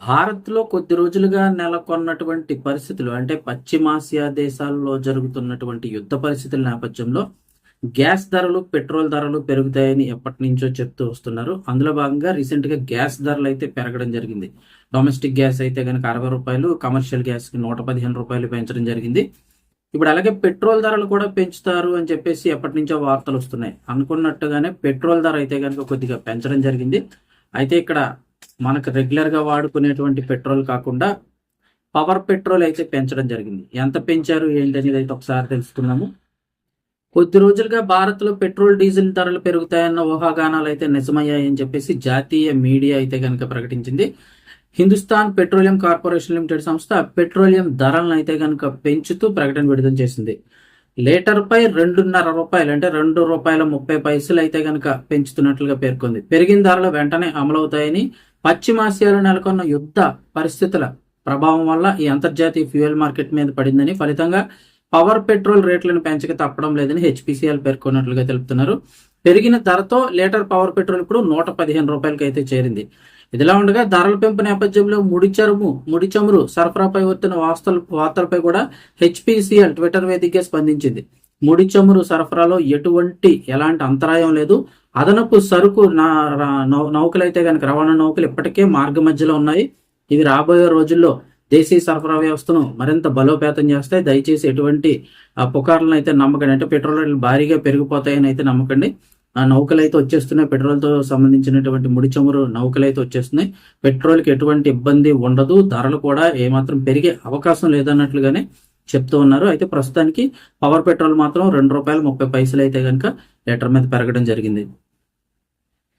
భారత్‌లో కొద్ది రోజులుగా నెలకొన్నటువంటి పరిస్థితులు అంటే పశ్చిమాసియా దేశాల్లో జరుగుతున్నటువంటి యుద్ధ పరిస్థితుల నేపథ్యంలో గ్యాస్ ధరలు, పెట్రోల్ ధరలు పెరుగుతాయని ఎప్పటినుంచో చెప్తూ వస్తున్నారు. అందులో భాగంగా రీసెంట్‌గా గ్యాస్ ధరలైతే పెరగడం జరిగింది. డొమెస్టిక్ గ్యాస్ అయితే గనక రూ. 60, కమర్షియల్ గ్యాస్‌కి రూ. 115 పెంచడం జరిగింది. ఇప్పుడు అలాగే పెట్రోల్ ధరలు కూడా పెంచుతారు అని చెప్పేసి ఎప్పటినుంచో వార్తలు వస్తున్నాయి. అనుకున్నట్టుగానే పెట్రోల్ ధర అయితే గనక కొద్దిగా పెంచడం జరిగింది. అయితే ఇక్కడ మనకు రెగ్యులర్‌గా వాడుకునేటువంటి పెట్రోల్ కాకుండా పవర్ పెట్రోల్ అయితే పెంచడం జరిగింది. ఎంత పెంచారు ఏంటనేది అయితే ఒకసారి తెలుసుకుందాము. కొద్ది రోజులుగా భారత్‌లో పెట్రోల్, డీజిల్ ధరలు పెరుగుతాయన్న ఊహాగానాలు అయితే నిజమయ్యాయని చెప్పేసి జాతీయ మీడియా అయితే గనక ప్రకటించింది. హిందుస్థాన్ పెట్రోలియం కార్పొరేషన్ లిమిటెడ్ సంస్థ పెట్రోలియం ధరలను అయితే గనక పెంచుతూ ప్రకటన విడుదల చేసింది. లీటర్పై రూ. 2.50 అంటే రూ. 2.30 అయితే గనక పెంచుతున్నట్లుగా పేర్కొంది. పెరిగిన ధరలు వెంటనే అమలవుతాయని, పశ్చిమాసియాలో నెలకొన్న యుద్ధ పరిస్థితుల ప్రభావం వల్ల ఈ అంతర్జాతీయ ఫ్యూయల్ మార్కెట్ మీద పడిందని, ఫలితంగా పవర్ పెట్రోల్ రేట్లను పెంచక తప్పడం లేదని హెచ్పిసిఎల్ పేర్కొన్నట్లుగా తెలుపుతున్నారు. పెరిగిన ధరతో లీటర్ పవర్ పెట్రోల్ ఇప్పుడు రూ. 115 అయితే చేరింది. ఇదిలా ఉండగా ధరల పెంపు నేపథ్యంలో ముడి చమురు సరఫరాపై వస్తున్న వార్తలపై కూడా హెచ్పిసిఎల్ ట్విట్టర్ వేదికగా స్పందించింది. ముడి చమురు సరఫరాలో ఎలాంటి అంతరాయం లేదు. అదనపు సరుకు నౌకలైతే కనుక రవాణా నౌకలు ఇప్పటికే మార్గ మధ్యలో ఉన్నాయి. ఇవి రాబోయే రోజుల్లో దేశీయ సరఫరా వ్యవస్థను మరింత బలోపేతం చేస్తాయి. దయచేసి ఎటువంటి పుకార్లను అయితే నమ్మకండి. అంటే పెట్రోల్ రేట్లు భారీగా పెరిగిపోతాయని అయితే నమ్మకండి. ఆ నౌకలు అయితే వచ్చేస్తున్నాయి. పెట్రోల్తో సంబంధించినటువంటి ముడి చమురు నౌకలు అయితే వచ్చేస్తున్నాయి. పెట్రోల్కి ఎటువంటి ఇబ్బంది ఉండదు. ధరలు కూడా ఏమాత్రం పెరిగే అవకాశం లేదన్నట్లుగానే చెప్తూ ఉన్నారు. అయితే ప్రస్తుతానికి పవర్ పెట్రోల్ మాత్రం రూ. 2.30 అయితే కనుక లీటర్ మీద పెరగడం జరిగింది.